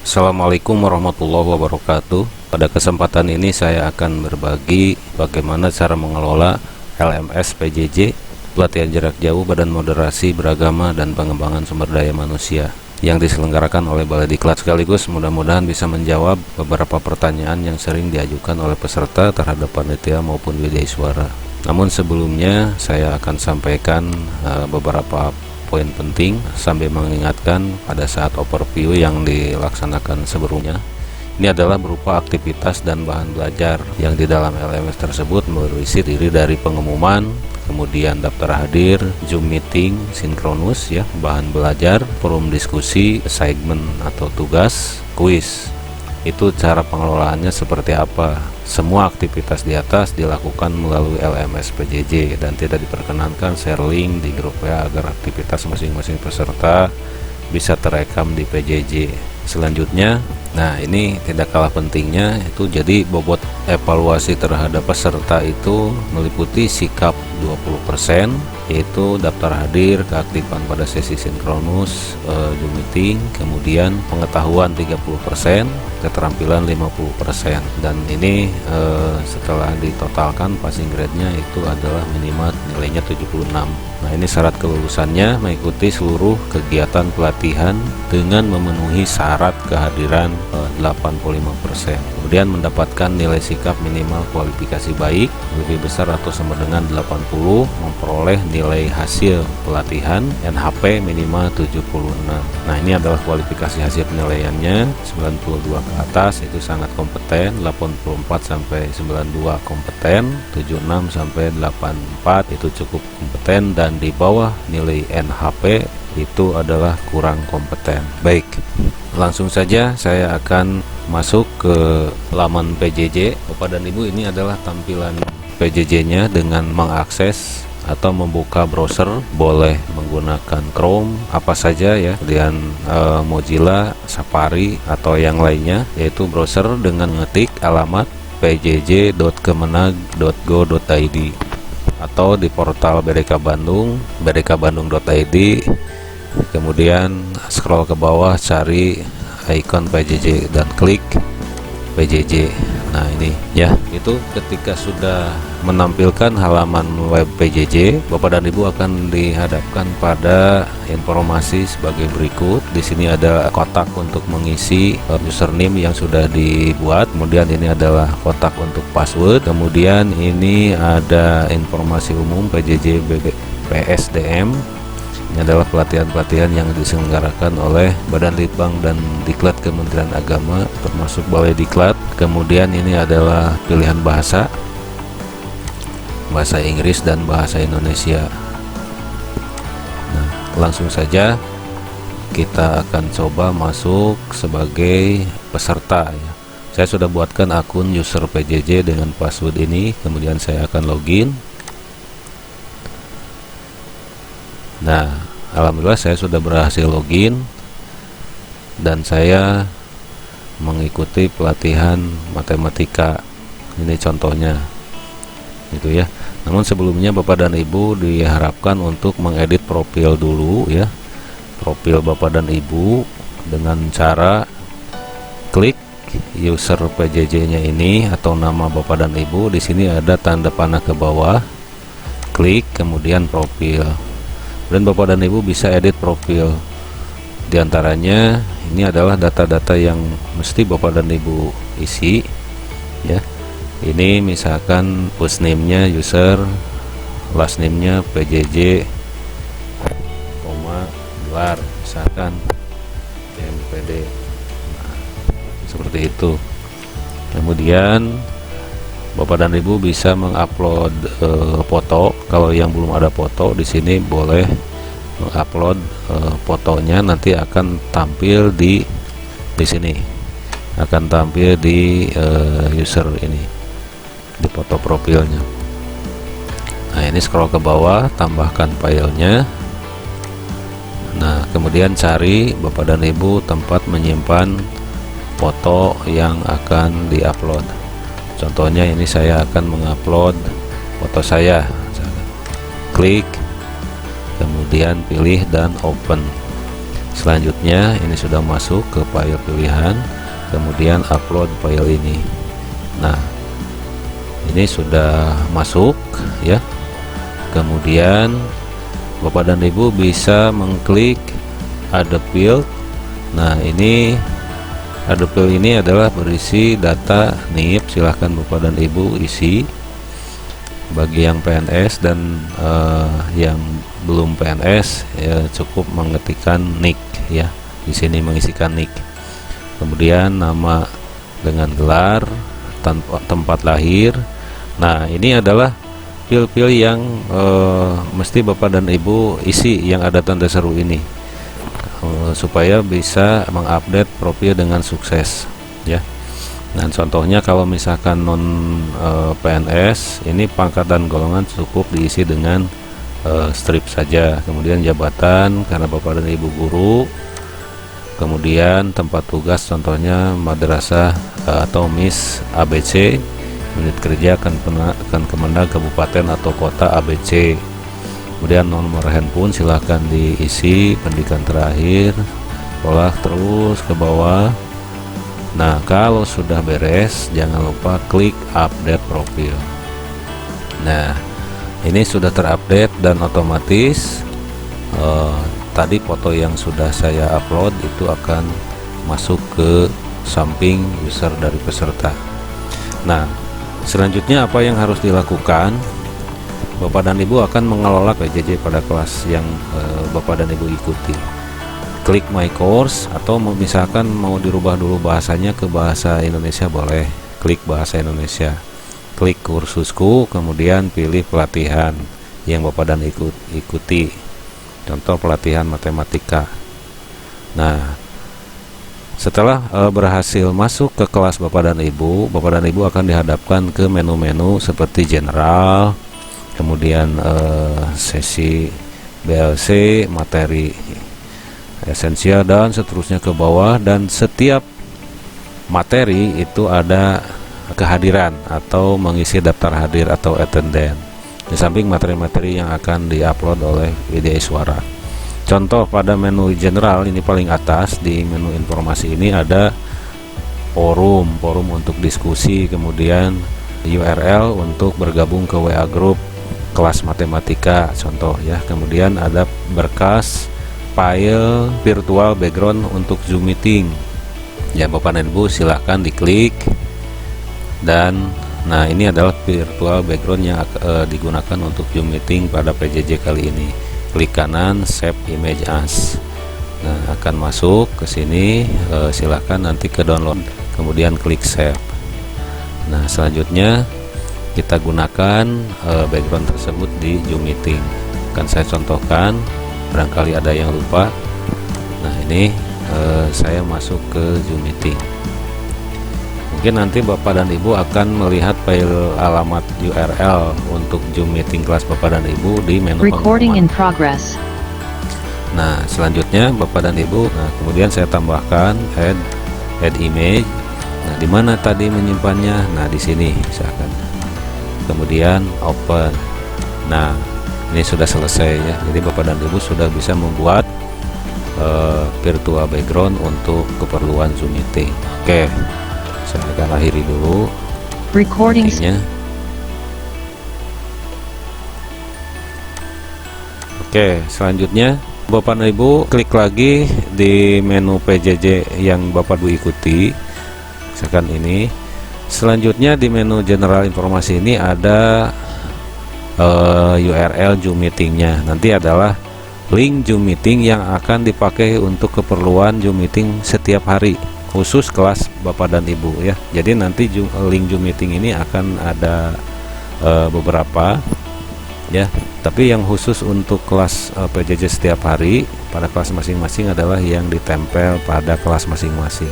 Assalamualaikum warahmatullahi wabarakatuh. Pada kesempatan ini saya akan berbagi bagaimana cara mengelola LMS PJJ, pelatihan jarak jauh Badan Moderasi Beragama dan Pengembangan Sumber Daya Manusia, yang diselenggarakan oleh Balai Diklat. Sekaligus mudah-mudahan bisa menjawab beberapa pertanyaan yang sering diajukan oleh peserta terhadap panitia maupun widya suara. Namun sebelumnya saya akan sampaikan beberapa poin penting sambil mengingatkan pada saat overview yang dilaksanakan sebelumnya. Ini adalah berupa aktivitas dan bahan belajar yang di dalam LMS tersebut berisi diri dari pengumuman, kemudian daftar hadir, Zoom meeting, sinkronus ya, bahan belajar, forum diskusi, assignment atau tugas, kuis. Itu cara pengelolaannya seperti apa. Semua aktivitas di atas dilakukan melalui LMS PJJ dan tidak diperkenankan share link di grup WA agar aktivitas masing-masing peserta bisa terekam di PJJ. Selanjutnya, nah ini tidak kalah pentingnya, itu jadi bobot evaluasi terhadap peserta itu meliputi sikap 20%, yaitu daftar hadir, keaktifan pada sesi sinkronus, Zoom meeting, kemudian pengetahuan 30%, keterampilan 50%, dan ini setelah ditotalkan passing grade-nya itu adalah minimal nilainya 76. Nah, ini syarat kelulusannya mengikuti seluruh kegiatan pelatihan dengan memenuhi syarat kehadiran 85%. Kemudian mendapatkan nilai sikap minimal kualifikasi baik lebih besar atau sama dengan 80, memperoleh nilai hasil pelatihan NHP minimal 76. Nah, ini adalah kualifikasi hasil penilaiannya 92 ke atas itu sangat kompeten, 84 sampai 92 kompeten, 76 sampai 84 itu cukup kompeten, dan di bawah nilai NHP itu adalah kurang kompeten. Baik, langsung saja saya akan masuk ke laman PJJ. Bapak dan Ibu, ini adalah tampilan PJJ-nya dengan mengakses atau membuka browser, boleh menggunakan Chrome apa saja ya, kemudian Mozilla, Safari atau yang lainnya, yaitu browser dengan ngetik alamat pjj.kemenag.go.id atau di portal BDK Bandung, bdkbandung.id, kemudian scroll ke bawah cari icon PJJ dan klik PJJ. Nah, ini ya, itu ketika sudah menampilkan halaman web PJJ, Bapak dan Ibu akan dihadapkan pada informasi sebagai berikut. Di sini ada kotak untuk mengisi username yang sudah dibuat, kemudian ini adalah kotak untuk password, kemudian ini ada informasi umum PJJ PSDM. Ini adalah pelatihan-pelatihan yang diselenggarakan oleh Badan Litbang dan Diklat Kementerian Agama, termasuk Balai Diklat. Kemudian ini adalah pilihan bahasa Inggris dan bahasa Indonesia. Nah, langsung saja kita akan coba masuk sebagai peserta ya. Saya sudah buatkan akun user PJJ dengan password ini, kemudian saya akan login. Nah, alhamdulillah saya sudah berhasil login dan saya mengikuti pelatihan matematika. Ini contohnya itu ya. Namun sebelumnya Bapak dan Ibu diharapkan untuk mengedit profil dulu ya, profil Bapak dan Ibu, dengan cara klik user PJJ-nya ini atau nama Bapak dan Ibu. Di sini ada tanda panah ke bawah, klik kemudian profil. Dan Bapak dan Ibu bisa edit profil. Di antaranya ini adalah data-data yang mesti Bapak dan Ibu isi ya. Ini misalkan username-nya user, last name-nya PJJ, koma, gelar, misalkan MPD. Nah, seperti itu. Kemudian Bapak dan Ibu bisa mengupload foto. Kalau yang belum ada foto, di sini boleh mengupload fotonya. Nanti akan tampil di sini, akan tampil di user ini, di foto profilnya. Nah, ini scroll ke bawah, tambahkan filenya. Nah, kemudian cari Bapak dan Ibu tempat menyimpan foto yang akan diupload. Contohnya ini saya akan mengupload foto saya. Klik, kemudian pilih dan open. Selanjutnya ini sudah masuk ke file pilihan, kemudian upload file ini. Nah, ini sudah masuk ya. Kemudian Bapak dan Ibu bisa mengklik add field. Nah, ini add field ini adalah berisi data NIP. Silahkan Bapak dan Ibu isi. Bagi yang PNS dan yang belum PNS ya, cukup mengetikkan NIK ya. Di sini mengisikan NIK. Kemudian nama dengan gelar, tempat lahir. Nah, ini adalah field-field yang mesti Bapak dan Ibu isi yang ada tanda seru ini, supaya bisa mengupdate profil dengan sukses ya. Nah, contohnya kalau misalkan non PNS, ini pangkat dan golongan cukup diisi dengan strip saja. Kemudian jabatan karena Bapak dan Ibu guru. Kemudian tempat tugas contohnya madrasah atau MIS ABC. Unit kerja akan Kemendag Kabupaten atau Kota ABC. Kemudian nomor handphone silahkan diisi, pendidikan terakhir, sekolah terus ke bawah. Nah, kalau sudah beres, jangan lupa klik update profil. Nah, ini sudah terupdate dan otomatis tadi foto yang sudah saya upload itu akan masuk ke samping user dari peserta. Nah, selanjutnya apa yang harus dilakukan? Bapak dan Ibu akan mengelola PJJ pada kelas yang Bapak dan Ibu ikuti. Klik my course, atau misalkan mau dirubah dulu bahasanya ke bahasa Indonesia boleh, klik bahasa Indonesia. Klik kursusku, kemudian pilih pelatihan yang Bapak dan ikuti. Contoh pelatihan matematika. Nah, setelah berhasil masuk ke kelas Bapak dan Ibu akan dihadapkan ke menu-menu seperti general, kemudian sesi BLC, materi esensial, dan seterusnya ke bawah. Dan setiap materi itu ada kehadiran atau mengisi daftar hadir atau attendance, di samping materi-materi yang akan diupload oleh VDA Suara. Contoh pada menu general ini paling atas, di menu informasi ini ada forum untuk diskusi, kemudian URL untuk bergabung ke WA group kelas matematika contoh ya. Kemudian ada berkas file virtual background untuk Zoom meeting ya. Bapak dan Ibu silahkan diklik, dan nah, ini adalah virtual background yang digunakan untuk Zoom meeting pada PJJ kali ini. Klik kanan save image as. Nah, akan masuk ke sini, silahkan nanti ke download, kemudian klik save. Nah, selanjutnya kita gunakan background tersebut di Zoom meeting. Akan saya contohkan, barangkali ada yang lupa. Nah, ini saya masuk ke Zoom meeting. Mungkin nanti Bapak dan Ibu akan melihat file alamat URL untuk Zoom meeting kelas Bapak dan Ibu di menu Recording in progress. Nah, selanjutnya Bapak dan Ibu, nah kemudian saya tambahkan add image. Nah, di mana tadi menyimpannya? Nah, di sini misalkan. Kemudian open. Nah, ini sudah selesai ya. Jadi Bapak dan Ibu sudah bisa membuat virtual background untuk keperluan Zoom meeting. Oke. Saya akan akhiri dulu recordingnya. Oke, selanjutnya Bapak dan Ibu klik lagi di menu PJJ yang Bapak Ibu ikuti, misalkan ini. Selanjutnya di menu general informasi ini ada URL Zoom meetingnya. Nanti adalah link Zoom meeting yang akan dipakai untuk keperluan Zoom meeting setiap hari, khusus kelas Bapak dan Ibu ya. Jadi nanti link Zoom meeting ini akan ada beberapa ya, tapi yang khusus untuk kelas PJJ setiap hari pada kelas masing-masing adalah yang ditempel pada kelas masing-masing.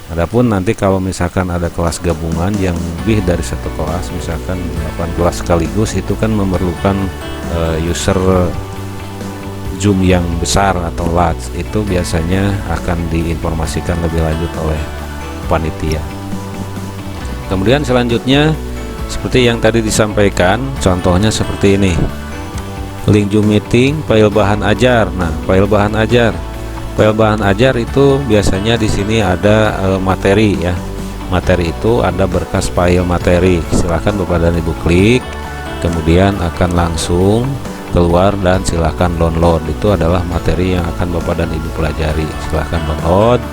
Adapun nanti kalau misalkan ada kelas gabungan yang lebih dari satu kelas, misalkan 8 kelas sekaligus, itu kan memerlukan user Zoom yang besar atau large, itu biasanya akan diinformasikan lebih lanjut oleh panitia. Kemudian selanjutnya seperti yang tadi disampaikan, contohnya seperti ini, link Zoom meeting, file bahan ajar. Nah, file bahan ajar File bahan ajar itu biasanya di sini ada materi ya. Materi itu ada berkas file materi. Silahkan Bapak dan Ibu klik, kemudian akan langsung keluar dan silahkan download. Itu adalah materi yang akan Bapak dan Ibu pelajari. Silahkan download,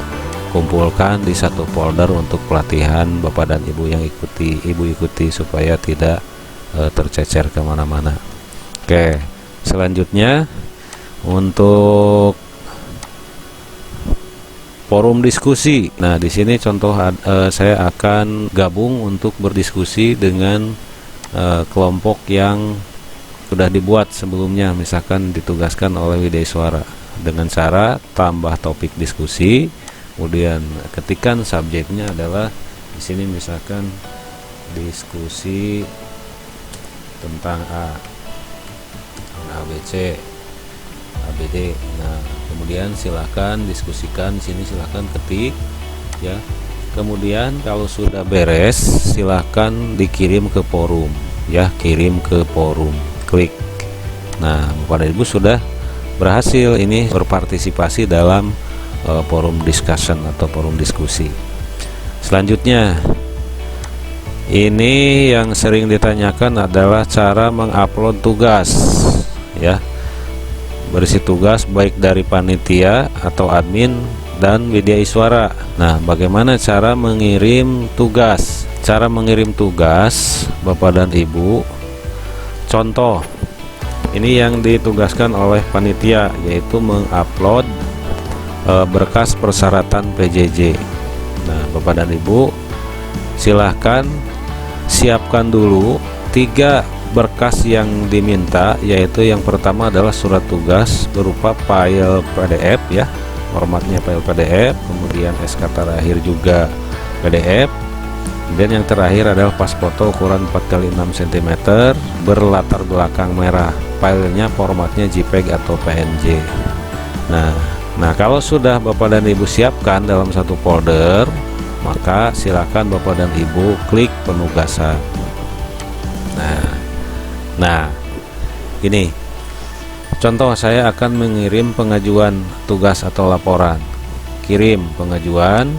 kumpulkan di satu folder untuk pelatihan Bapak dan Ibu yang Ibu ikuti supaya tidak tercecer kemana-mana. Oke, selanjutnya untuk forum diskusi. Nah, di sini contoh saya akan gabung untuk berdiskusi dengan kelompok yang sudah dibuat sebelumnya, misalkan ditugaskan oleh Widya Suara, dengan cara tambah topik diskusi, kemudian ketikkan subjeknya adalah di sini misalkan diskusi tentang ABC, ABD. Nah, kemudian silahkan diskusikan di sini, silahkan ketik ya. Kemudian kalau sudah beres silahkan dikirim ke forum ya, kirim ke forum, klik. Nah, Bapak dan Ibu sudah berhasil ini berpartisipasi dalam forum discussion atau forum diskusi. Selanjutnya ini yang sering ditanyakan adalah cara mengupload tugas ya. Berisi tugas baik dari panitia atau admin dan Widya Iswara. Nah, bagaimana cara mengirim tugas? Cara mengirim tugas Bapak dan Ibu, contoh ini yang ditugaskan oleh panitia, yaitu mengupload berkas persyaratan PJJ. Nah, Bapak dan Ibu silahkan siapkan dulu 3 berkas yang diminta, yaitu yang pertama adalah surat tugas berupa file PDF ya, formatnya file PDF, kemudian SK terakhir juga PDF, dan yang terakhir adalah pas foto ukuran 4x6 cm berlatar belakang merah, filenya formatnya JPEG atau PNG. Nah, kalau sudah Bapak dan Ibu siapkan dalam satu folder, maka silakan Bapak dan Ibu klik penugasan. Nah, ini contoh saya akan mengirim pengajuan tugas atau laporan. Kirim pengajuan.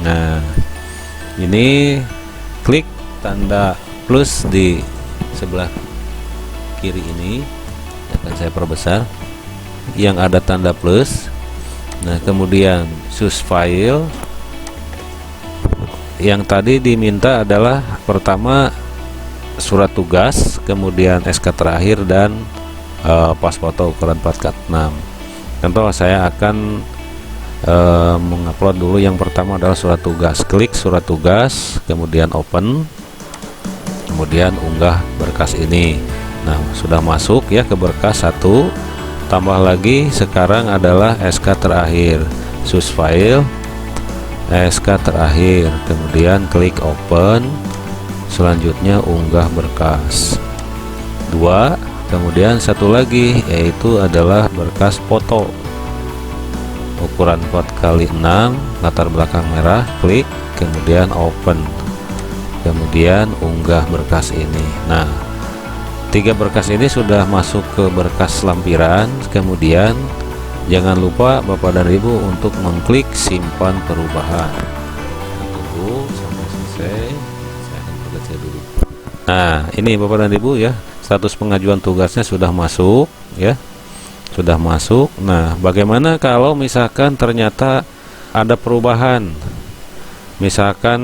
Nah, ini klik tanda plus di sebelah kiri ini, akan saya perbesar yang ada tanda plus. Nah, kemudian choose file. Yang tadi diminta adalah pertama surat tugas, kemudian SK terakhir, dan pas foto ukuran 4x6. Contoh saya akan mengupload dulu. Yang pertama adalah surat tugas. Klik surat tugas, kemudian open, kemudian unggah berkas ini. Nah, sudah masuk ya ke berkas 1. Tambah lagi sekarang adalah SK terakhir. Choose file, SK terakhir, kemudian klik open. Selanjutnya unggah berkas 2, kemudian satu lagi yaitu adalah berkas foto ukuran 4x6 latar belakang merah, klik, kemudian open, kemudian unggah berkas ini. Nah, 3 berkas ini sudah masuk ke berkas lampiran. Kemudian jangan lupa Bapak dan Ibu untuk mengklik simpan perubahan. Tunggu sampai selesai. Dulu. Nah, ini Bapak dan Ibu ya, status pengajuan tugasnya sudah masuk ya, sudah masuk. Nah, bagaimana kalau misalkan ternyata ada perubahan, misalkan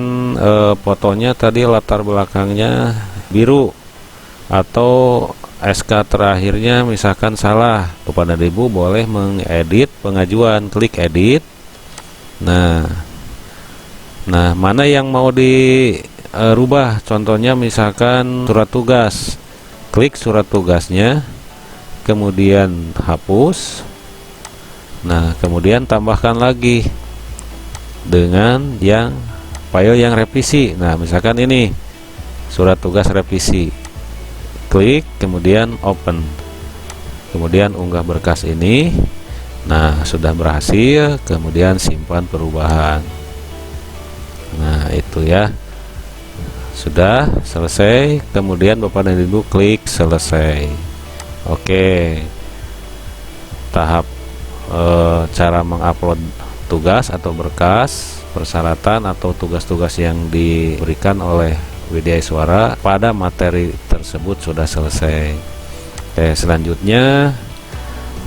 fotonya tadi latar belakangnya biru atau SK terakhirnya misalkan salah, Bapak dan Ibu boleh mengedit pengajuan, klik edit. Nah, mana yang mau dirubah? Contohnya misalkan surat tugas, klik surat tugasnya, kemudian hapus. Nah, kemudian tambahkan lagi dengan yang file yang revisi. Nah, misalkan ini surat tugas revisi, klik, kemudian open, kemudian unggah berkas ini. Nah, sudah berhasil, kemudian simpan perubahan. Nah, itu ya, sudah selesai. Kemudian Bapak dan Ibu klik selesai. Oke, tahap cara mengupload tugas atau berkas, persyaratan atau tugas-tugas yang diberikan oleh Widya Iswara pada materi tersebut sudah selesai. Oke, selanjutnya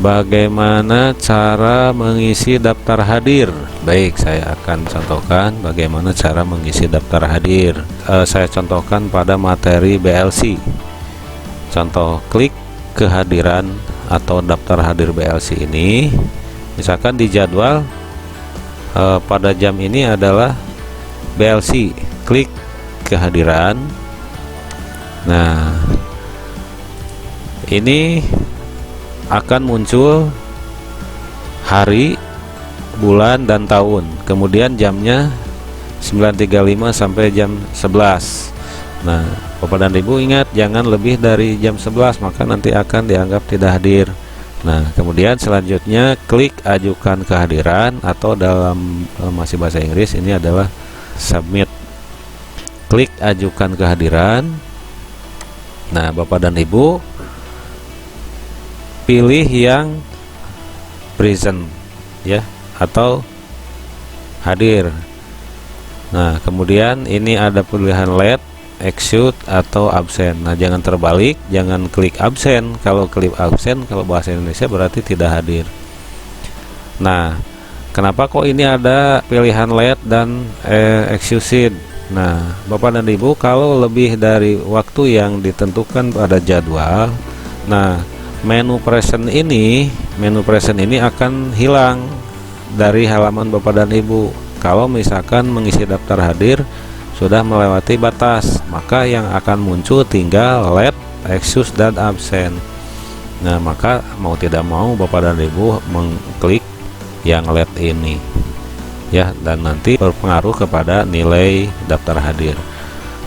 bagaimana cara mengisi daftar hadir? Baik, saya akan contohkan bagaimana cara mengisi daftar hadir. Saya contohkan pada materi BLC. Contoh, klik kehadiran atau daftar hadir BLC ini. Misalkan di jadwal pada jam ini adalah BLC, klik kehadiran. Nah, ini akan muncul hari, bulan, dan tahun. Kemudian jamnya 9.35 sampai jam 11. Nah, Bapak dan Ibu ingat, jangan lebih dari jam 11, maka nanti akan dianggap tidak hadir. Nah, kemudian selanjutnya klik ajukan kehadiran, atau dalam masih bahasa Inggris ini adalah submit. Klik ajukan kehadiran. Nah, Bapak dan Ibu pilih yang present ya, atau hadir. Nah, kemudian ini ada pilihan late, execute, atau absen. Nah, jangan terbalik, jangan klik absen. Kalau klik absen, kalau bahasa Indonesia berarti tidak hadir. Nah, kenapa kok ini ada pilihan late dan execute? Nah, Bapak dan Ibu, kalau lebih dari waktu yang ditentukan pada jadwal, nah menu present ini akan hilang dari halaman Bapak dan Ibu. Kalau misalkan mengisi daftar hadir sudah melewati batas, maka yang akan muncul tinggal late, excuse, dan absen. Nah, maka mau tidak mau Bapak dan Ibu mengklik yang late ini ya, dan nanti berpengaruh kepada nilai daftar hadir.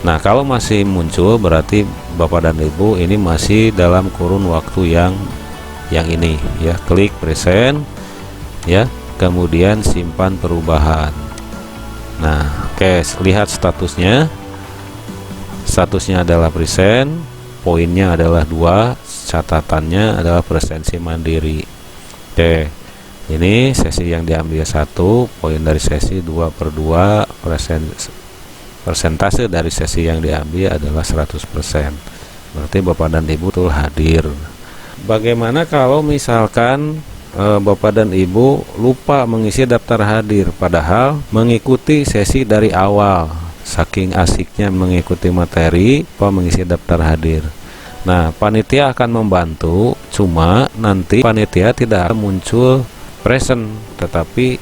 Nah, kalau masih muncul berarti Bapak dan Ibu ini masih dalam kurun waktu yang ini ya. Klik present ya, kemudian simpan perubahan. Nah, oke, lihat statusnya. Statusnya adalah present, poinnya adalah 2, catatannya adalah presensi mandiri. Oke, ini sesi yang diambil 1, poin dari sesi 2/2, persentase dari sesi yang diambil adalah 100%. Berarti Bapak dan Ibu tuh hadir. Bagaimana kalau misalkan Bapak dan Ibu lupa mengisi daftar hadir, padahal mengikuti sesi dari awal, saking asiknya mengikuti materi, mengisi daftar hadir. Nah, panitia akan membantu, cuma nanti panitia tidak akan muncul present, tetapi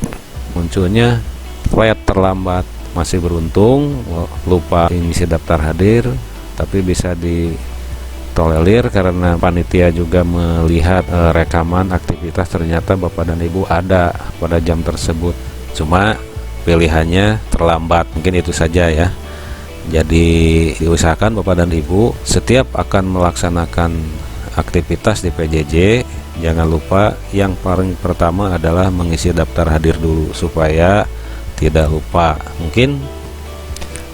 munculnya late, terlambat. Masih beruntung lupa mengisi daftar hadir, tapi bisa ditolerir karena panitia juga melihat rekaman aktivitas, ternyata Bapak dan Ibu ada pada jam tersebut, cuma pilihannya terlambat. Mungkin itu saja ya. Jadi diusahakan Bapak dan Ibu setiap akan melaksanakan aktivitas di PJJ, jangan lupa yang paling pertama adalah mengisi daftar hadir dulu supaya tidak lupa. Mungkin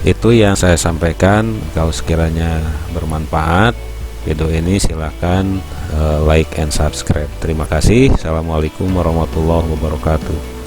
itu yang saya sampaikan. Kalau sekiranya bermanfaat video ini, silahkan like and subscribe. Terima kasih. Assalamualaikum warahmatullahi wabarakatuh.